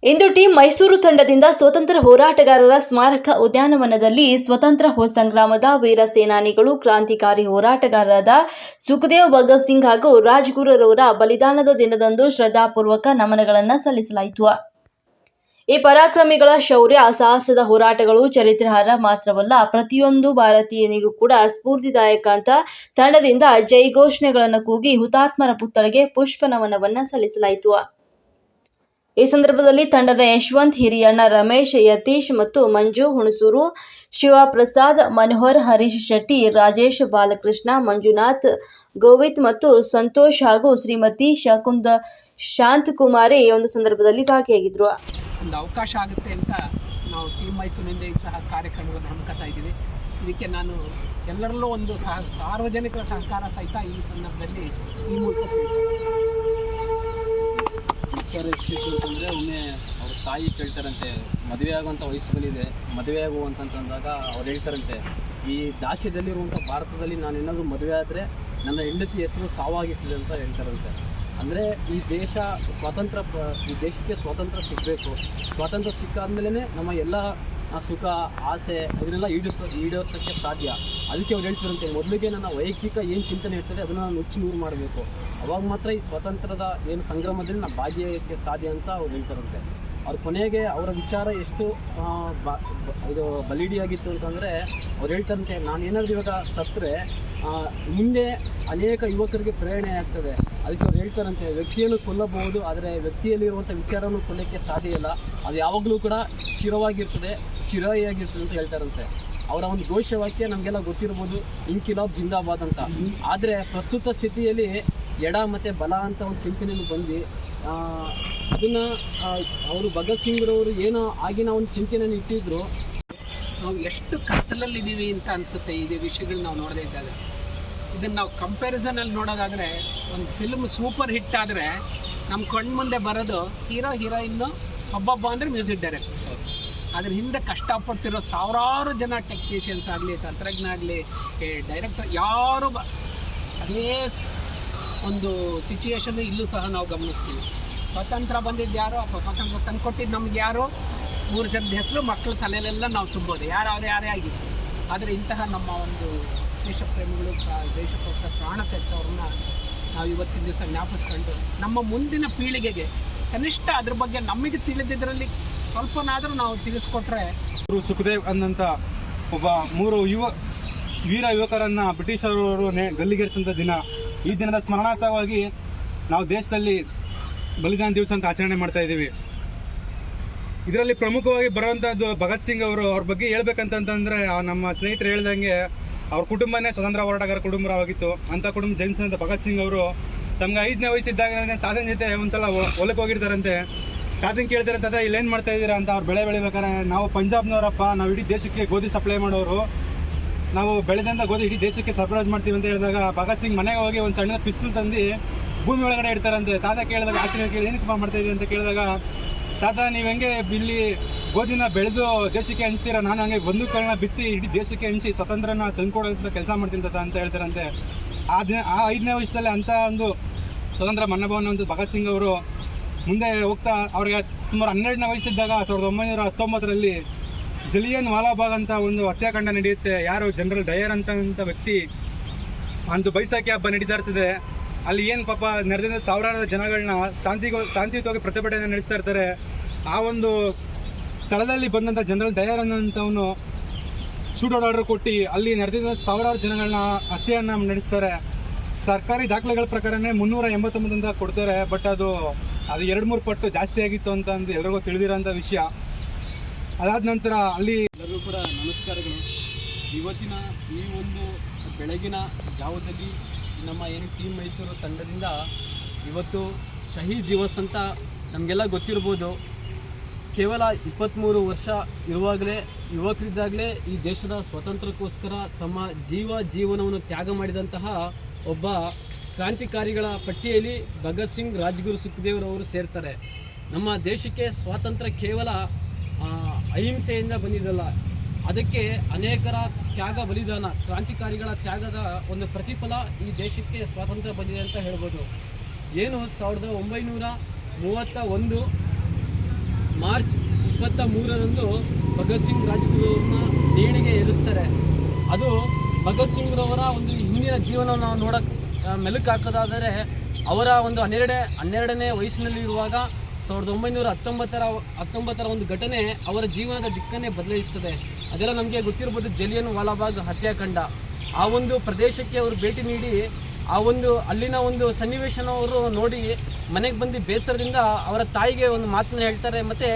ಇಂದು team Mysuru ತಂಡದಿಂದ ಸ್ವತಂತ್ರ ಹೋರಾಟಗಾರರ ಸ್ಮಾರಕ ಉದ್ಯಾನವನದಲ್ಲಿ ಸ್ವತಂತ್ರ ಸಂಗ್ರಾಮದ ವೀರ ಸೇನಾನಿಗಳು, ಕ್ರಾಂತಿಕಾರಿ ಹೋರಾಟಗಾರರಾದ ಸುಖದೇವ್ ಭಗತ್ ಸಿಂಗ್ ಹಾಗೂ ರಾಜ್ಗುರುರವರ ಬಲಿದಾನದ ದಿನದಂದು ಶ್ರದ್ಧಾಪೂರ್ವಕ ನಮನಗಳನ್ನು ಸಲ್ಲಿಸಲಾಯಿತು. ಈ ಪರಾಕ್ರಮಿಗಳ ಶೌರ್ಯ, ಸಾಹಸದ ಹೋರಾಟಗಳು ಚರಿತ್ರೆಹಾರ ಮಾತ್ರವಲ್ಲ, ಪ್ರತಿಯೊಂದು ಭಾರತೀಯನಿಗೂ ಕೂಡ ಸ್ಫೂರ್ತಿದಾಯಕ ಅಂತ ತಂಡದಿಂದ ಜೈಘೋಷಣೆಗಳನ್ನು ಕೂಗಿ ಹುತಾತ್ಮರ ಪುತ್ಥಳಿಗೆ ಪುಷ್ಪ ನಮನವನ್ನು ಸಲ್ಲಿಸಲಾಯಿತು. ಈ ಸಂದರ್ಭದಲ್ಲಿ ತಂಡದ ಯಶವಂತ್, ಹಿರಿಯಣ್ಣ, ರಮೇಶ್, ಯತೀಶ್ ಮತ್ತು ಮಂಜು, ಹುಣಸೂರು, ಶಿವಪ್ರಸಾದ್, ಮನೋಹರ್, ಹರೀಶ್ ಶೆಟ್ಟಿ, ರಾಜೇಶ್, ಬಾಲಕೃಷ್ಣ, ಮಂಜುನಾಥ್, ಗೋವಿತ್ ಮತ್ತು ಸಂತೋಷ್ ಹಾಗೂ ಶ್ರೀಮತಿ ಶಾಂತಕುಮಾರಿ ಈ ಒಂದು ಸಂದರ್ಭದಲ್ಲಿ ಭಾಗಿಯಾಗಿದ್ದರು. ಒಂದು ಅವಕಾಶ ಆಗುತ್ತೆ ಅಂತ ನಾವು ಟೀಮ್ ಮೈಸೂರಿನಿಂದ ಇಂತಹ ಕಾರ್ಯಕ್ರಮಗಳನ್ನು ಹಮ್ಮಿಕೊಳ್ತಾ ಇದ್ದೀವಿ. ಇದಕ್ಕೆ ನಾನು ಎಲ್ಲರಲ್ಲೂ ಒಂದು ಸಾರ್ವಜನಿಕರ ಸಹಕಾರ ಸಹಿತ ಈ ಸಂದರ್ಭದಲ್ಲಿ ಈ ಮೂಲಕ ವಿಚಾರ ಎಷ್ಟಿತ್ತು ಅಂತಂದರೆ, ಒಮ್ಮೆ ಅವ್ರ ತಾಯಿ ಕೇಳ್ತಾರಂತೆ, ಮದುವೆ ಆಗುವಂಥ ವಯಸ್ಸು ಬಂದಿದೆ, ಮದುವೆ ಆಗುವಂತಂದಾಗ ಅವ್ರು ಹೇಳ್ತಾರಂತೆ, ಈ ದಾಸ್ಯದಲ್ಲಿರುವಂಥ ಭಾರತದಲ್ಲಿ ನಾನು ಏನಾದರೂ ಮದುವೆ ಆದರೆ ನನ್ನ ಹೆಂಡತಿ ಹೆಸರು ಸಾವಾಗಿರ್ತದೆ ಅಂತ ಹೇಳ್ತಾರಂತೆ. ಅಂದರೆ ಈ ದೇಶಕ್ಕೆ ಸ್ವಾತಂತ್ರ್ಯ ಸಿಗಬೇಕು. ಸ್ವಾತಂತ್ರ್ಯ ಸಿಕ್ಕಾದ್ಮೇಲೆ ನಮ್ಮ ಎಲ್ಲ ಸುಖ, ಆಸೆ ಅದನ್ನೆಲ್ಲ ಈಡೇರಿಸೋಕ್ಕೆ ಸಾಧ್ಯ. ಅದಕ್ಕೆ ಅವ್ರು ಹೇಳ್ತಾರಂತೆ, ಮೊದಲಿಗೆ ನನ್ನ ವೈಯಕ್ತಿಕ ಏನು ಚಿಂತನೆ ಇರ್ತದೆ ಅದನ್ನು ನಾನು ನುಚ್ಚು ನೂರು ಮಾಡಬೇಕು. ಅವಾಗ ಮಾತ್ರ ಈ ಸ್ವಾತಂತ್ರ್ಯದ ಏನು ಸಂಗ್ರಾಮದಲ್ಲಿ ನಾನು ಭಾಗಿಯಾಗಕ್ಕೆ ಸಾಧ್ಯ ಅಂತ ಅವ್ರು ಹೇಳ್ತಾರಂತೆ. ಅವ್ರ ಕೊನೆಗೆ ಅವರ ವಿಚಾರ ಎಷ್ಟು ಇದು ಬಲಿಡಿಯಾಗಿತ್ತು ಅಂತಂದರೆ, ಅವ್ರು ಹೇಳ್ತಾರಂತೆ, ನಾನು ಏನಾದರೂ ಇವಾಗ ಸತ್ತರೆ ಮುಂದೆ ಅನೇಕ ಯುವಕರಿಗೆ ಪ್ರೇರಣೆ ಆಗ್ತದೆ. ಅದಕ್ಕೆ ಅವ್ರು ಹೇಳ್ತಾರಂತೆ, ವ್ಯಕ್ತಿಯನ್ನು ಕೊಲ್ಲಬಹುದು, ಆದರೆ ವ್ಯಕ್ತಿಯಲ್ಲಿರುವಂಥ ವಿಚಾರವನ್ನು ಕೊಲ್ಲಕ್ಕೆ ಸಾಧ್ಯ ಇಲ್ಲ. ಅದು ಯಾವಾಗಲೂ ಕೂಡ ಚಿರವಾಗಿರ್ತದೆ ಅಂತ ಹೇಳ್ತಾರಂತೆ. ಅವರ ಒಂದು ಘೋಷವಾಕ್ಯ ನಮಗೆಲ್ಲ ಗೊತ್ತಿರ್ಬೋದು, ಇನ್ಕಿಲಾಬ್ ಜಿಂದಾಬಾದ್ ಅಂತ. ಆದರೆ ಪ್ರಸ್ತುತ ಸ್ಥಿತಿಯಲ್ಲಿ ಎಡ ಮತ್ತು ಬಲ ಅಂತ ಒಂದು ಚಿಂತನೆಯನ್ನು ಬಂದು ಅದನ್ನು ಅವರು ಭಗತ್ ಸಿಂಗ್ರವರು ಏನೋ ಆಗಿನ ಒಂದು ಚಿಂತನೆಯನ್ನು ಇಟ್ಟಿದ್ರು. ನಾವು ಎಷ್ಟು ಕತ್ತಲಲ್ಲಿದ್ದೀವಿ ಅಂತ ಅನಿಸುತ್ತೆ ಇದೇ ವಿಷಯಗಳು ನಾವು ನೋಡದೇ ಇದ್ದಾಗ. ಇದನ್ನು ನಾವು ಕಂಪ್ಯಾರಿಸನಲ್ಲಿ ನೋಡೋದಾದರೆ, ಒಂದು ಫಿಲ್ಮ್ ಸೂಪರ್ ಹಿಟ್ ಆದರೆ ನಮ್ಮ ಕಣ್ಮುಂದೆ ಬರೋದು ಹೀರೋ ಹೀರೋಯಿನ್ನು, ಒಬ್ಬೊಬ್ಬ ಅಂದರೆ ಮ್ಯೂಸಿಕ್ ಡೈರೆಕ್ಟರ್. ಅದ್ರ ಹಿಂದೆ ಕಷ್ಟಪಟ್ಟಿರೋ ಸಾವಿರಾರು ಜನ ಟೆಕ್ನಿಷಿಯನ್ಸ್ ಆಗಲಿ, ತಂತ್ರಜ್ಞ ಆಗಲಿ, ಡೈರೆಕ್ಟರ್ ಯಾರು ಅದೇ ಒಂದು ಸಿಚುಯೇಷನ್ನು ಇಲ್ಲೂ ಸಹ ನಾವು ಗಮನಿಸ್ತೀವಿ. ಸ್ವಾತಂತ್ರ್ಯ ಬಂದಿದ್ದು ಯಾರು, ಅಥವಾ ಸ್ವಾತಂತ್ರ್ಯ ತಂದುಕೊಟ್ಟಿದ್ದು ನಮ್ಗೆ ಯಾರು, 3 ಜನದ ಹೆಸರು ಮಕ್ಕಳ ತಲೆಯಲ್ಲೆಲ್ಲ ನಾವು ತುಂಬೋದು, ಯಾರೇ ಆಗಿತ್ತು. ಆದರೆ ಇಂತಹ ನಮ್ಮ ಒಂದು ದೇಶಪ್ರೇಮಿಗಳು, ದೇಶಕ್ಕೋಸ್ಕರ ಪ್ರಾಣ ತೆತ್ತವ್ರನ್ನ ನಾವು ಇವತ್ತಿನ ದಿವಸ ಜ್ಞಾಪಿಸ್ಕೊಂಡು ನಮ್ಮ ಮುಂದಿನ ಪೀಳಿಗೆಗೆ ಕನಿಷ್ಠ ಅದ್ರ ಬಗ್ಗೆ ನಮಗೆ ತಿಳಿದಿದ್ರಲ್ಲಿ ಸ್ವಲ್ಪನಾದರೂ ನಾವು ತಿಳಿಸ್ಕೊಟ್ರೆ. ಸುಖದೇವ್ ಅನ್ನಂಥ ಒಬ್ಬ 3 ವೀರ ಯುವಕರನ್ನು ಬ್ರಿಟಿಷರು ಗಲ್ಲಿಗೇರಿಸಿದಂಥ ದಿನ. ಈ ದಿನದ ಸ್ಮರಣಾರ್ಥವಾಗಿ ನಾವು ದೇಶದಲ್ಲಿ ಬಲಿದಾನ ದಿವಸ ಅಂತ ಆಚರಣೆ ಮಾಡ್ತಾ ಇದ್ದೀವಿ. ಇದರಲ್ಲಿ ಪ್ರಮುಖವಾಗಿ ಬರುವಂಥದ್ದು ಭಗತ್ ಸಿಂಗ್ ಅವ್ರ ಬಗ್ಗೆ ಹೇಳ್ಬೇಕಂತಂದ್ರೆ, ನಮ್ಮ ಸ್ನೇಹಿತರು ಹೇಳ್ದಂಗೆ ಅವ್ರ ಕುಟುಂಬನೇ ಸ್ವತಂತ್ರ ಹೋರಾಟಗಾರ ಕುಟುಂಬವಾಗಿತ್ತು. ಅಂಥ ಕುಟುಂಬ ಜನಿಸಿದಂಥ ಭಗತ್ ಸಿಂಗ್ ಅವರು ತಮ್ಗೆ 5ನೇ ವಯಸ್ಸಿದ್ದಾಗ ತಾತನ ಜೊತೆ ಒಂದ್ಸಲ ಹೊಲಕ್ಕೆ ಹೋಗಿರ್ತಾರಂತೆ. ತಾತನ ಕೇಳ್ತಾರೆ, ತಾತ ಇಲ್ಲೇನು ಮಾಡ್ತಾ ಇದ್ದೀರಾ ಅಂತ. ಅವ್ರು ಬೆಳಿಬೇಕಾರೆ, ನಾವು ಪಂಜಾಬ್ನವರಪ್ಪ, ನಾವು ಇಡೀ ದೇಶಕ್ಕೆ ಗೋಧಿ ಸಪ್ಲೈ ಮಾಡೋರು, ನಾವು ಬೆಳೆದಂಥ ಗೋಧಿ ಇಡೀ ದೇಶಕ್ಕೆ ಸರಬರಾಜು ಮಾಡ್ತೀವಿ ಅಂತ ಹೇಳಿದಾಗ ಭಗತ್ ಸಿಂಗ್ ಮನೆಗೆ ಹೋಗಿ ಒಂದು ಸಣ್ಣ ಪಿಸ್ತೂಲ್ ತಂದು ಭೂಮಿ ಒಳಗಡೆ ಇಡ್ತಾರಂತೆ. ತಾತ ಕೇಳಿದಾಗ, ಆಶ್ಚರ್ಯ ಕೇಳಿ ಏನಕ್ಕೆ ಮಾಡ್ತಾ ಇದ್ದೀವಿ ಅಂತ ಕೇಳಿದಾಗ, ತಾತ ನೀವು ಹೆಂಗೆ ಇಲ್ಲಿ ಗೋಧಿನ ಬೆಳೆದು ದೇಶಕ್ಕೆ ಹಂಚ್ತೀರಾ, ನಾನು ಹಂಗೆ ಬಂದೂಕಗಳನ್ನ ಬಿತ್ತಿ ಇಡೀ ದೇಶಕ್ಕೆ ಹಂಚಿ ಸ್ವತಂತ್ರನ ತಂದ್ಕೊಡೋಂಥ ಕೆಲಸ ಮಾಡ್ತೀನಿ ತಾತ ಅಂತ ಹೇಳ್ತಾರಂತೆ. ಆ 5ನೇ ವಯಸ್ಸಲ್ಲಿ ಅಂಥ ಒಂದು ಸ್ವತಂತ್ರ ಮನ್ನಭವನ ಒಂದು ಭಗತ್ ಸಿಂಗ್ ಅವರು ಮುಂದೆ ಹೋಗ್ತಾ ಅವ್ರಿಗೆ ಸುಮಾರು 12ನೇ ವಯಸ್ಸಿದ್ದಾಗ 1919ರಲ್ಲಿ ಜಲಿಯನ್ ವಾಲಾಬಾಗ್ ಅಂತ ಒಂದು ಹತ್ಯಾಕಾಂಡ ನಡೆಯುತ್ತೆ. ಯಾರು ಜನರಲ್ ಡಯರ್ ಅಂತ ವ್ಯಕ್ತಿ ಒಂದು ಬೈಸಾಖಿ ಹಬ್ಬ ನಡೀತಾ ಇರ್ತದೆ. ಅಲ್ಲಿ ಏನು ಪಾಪ ನಡೆದ ಸಾವಿರಾರು ಜನಗಳನ್ನ ಶಾಂತಿಯುತವಾಗಿ ಪ್ರತಿಭಟನೆ ನಡೆಸ್ತಾ ಇರ್ತಾರೆ. ಆ ಒಂದು ಸ್ಥಳದಲ್ಲಿ ಬಂದಂಥ ಜನರಲ್ ಡಯರ್ ಅನ್ನೋಂಥವನು ಶೂಟೌಟ್ ಆರ್ಡರ್ ಕೊಟ್ಟು ಅಲ್ಲಿ ನಡೆದಿದ್ದ ಸಾವಿರಾರು ಜನಗಳನ್ನ ಹತ್ಯೆಯನ್ನು ನಡೆಸ್ತಾರೆ. ಸರ್ಕಾರಿ ದಾಖಲೆಗಳ ಪ್ರಕಾರನೇ 389 ಅಂತ ಕೊಡ್ತಾರೆ. ಬಟ್ ಅದು 2-3 ಪಟ್ಟು ಜಾಸ್ತಿ ಆಗಿತ್ತು ಅಂತ ಎಲ್ರಿಗೂ ತಿಳಿದಿರೋಂಥ ವಿಷಯ. ಅದಾದ ನಂತರ ಅಲ್ಲಿ ಎಲ್ಲರಿಗೂ ಕೂಡ ನಮಸ್ಕಾರಗಳು. ಇವತ್ತಿನ ಈ ಒಂದು ಬೆಳಗಿನ ಜಾವದಲ್ಲಿ ನಮ್ಮ ಏನು ಟೀಮ್ ಮೈಸೂರು ತಂಡದಿಂದ ಇವತ್ತು ಶಹೀದ್ ದಿವಸ್ ಅಂತ ನಮಗೆಲ್ಲ ಗೊತ್ತಿರ್ಬೋದು. ಕೇವಲ 23 ವರ್ಷ ಇರುವಾಗಲೇ, ಯುವಕರಿದ್ದಾಗಲೇ ಈ ದೇಶದ ಸ್ವಾತಂತ್ರ್ಯಕ್ಕೋಸ್ಕರ ತಮ್ಮ ಜೀವನವನ್ನು ತ್ಯಾಗ ಮಾಡಿದಂತಹ ಒಬ್ಬ ಕ್ರಾಂತಿಕಾರಿಗಳ ಪಟ್ಟಿಯಲ್ಲಿ ಭಗತ್ ಸಿಂಗ್, ರಾಜ್ಗುರು ಸುಖದೇವ್ರವರು ಸೇರ್ತಾರೆ. ನಮ್ಮ ದೇಶಕ್ಕೆ ಸ್ವಾತಂತ್ರ್ಯ ಕೇವಲ ಅಹಿಂಸೆಯಿಂದ ಬಂದಿದ್ದಲ್ಲ, ಅದಕ್ಕೆ ಅನೇಕರ ತ್ಯಾಗ ಬಲಿದಾನ, ಕ್ರಾಂತಿಕಾರಿಗಳ ತ್ಯಾಗದ ಒಂದು ಪ್ರತಿಫಲ ಈ ದೇಶಕ್ಕೆ ಸ್ವಾತಂತ್ರ್ಯ ಬಂದಿದೆ ಅಂತ ಹೇಳ್ಬೋದು. ಏನು 1931 ಮಾರ್ಚ್ 23ರಂದು ಭಗತ್ ಸಿಂಗ್ ರಾಜ್ಗುರುವ್ರನ್ನ ನೇಣಿಗೆ ಏರಿಸ್ತಾರೆ. ಅದು ಭಗತ್ ಸಿಂಗ್ರವರ ಒಂದು ಹಿಂದಿನ ಜೀವನವನ್ನು ನಾವು ನೋಡೋಕ್ಕೆ ಮೆಲುಕು ಹಾಕೋದಾದರೆ, ಅವರ ಒಂದು 12ನೇ ವಯಸ್ಸಿನಲ್ಲಿರುವಾಗ 1919ರ ಒಂದು ಘಟನೆ ಅವರ ಜೀವನದ ದಿಕ್ಕನ್ನೇ ಬದಲಾಯಿಸ್ತದೆ. ಅದೆಲ್ಲ ನಮಗೆ ಗೊತ್ತಿರ್ಬೋದು, ಜಲಿಯನ್ ವಾಲಾಬಾಗ್ ಹತ್ಯಾಕಾಂಡ. ಆ ಒಂದು ಪ್ರದೇಶಕ್ಕೆ ಅವರು ಭೇಟಿ ನೀಡಿ ಅಲ್ಲಿನ ಒಂದು ಸನ್ನಿವೇಶನ ಅವರು ನೋಡಿ ಮನೆಗೆ ಬಂದು ಬೇಸರದಿಂದ ಅವರ ತಾಯಿಗೆ ಒಂದು ಮಾತನ್ನ ಹೇಳ್ತಾರೆ. ಮತ್ತು